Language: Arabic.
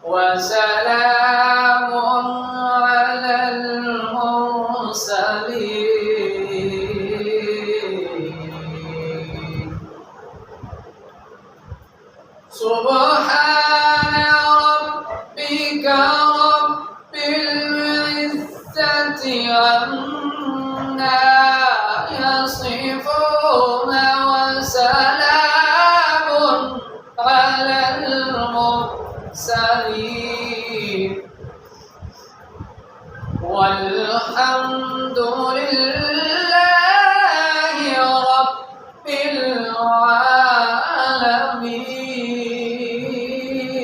وسلام على المرسلين سبحان ربك رب العزة عما يصفون وسلام على المرسلين والحمد لله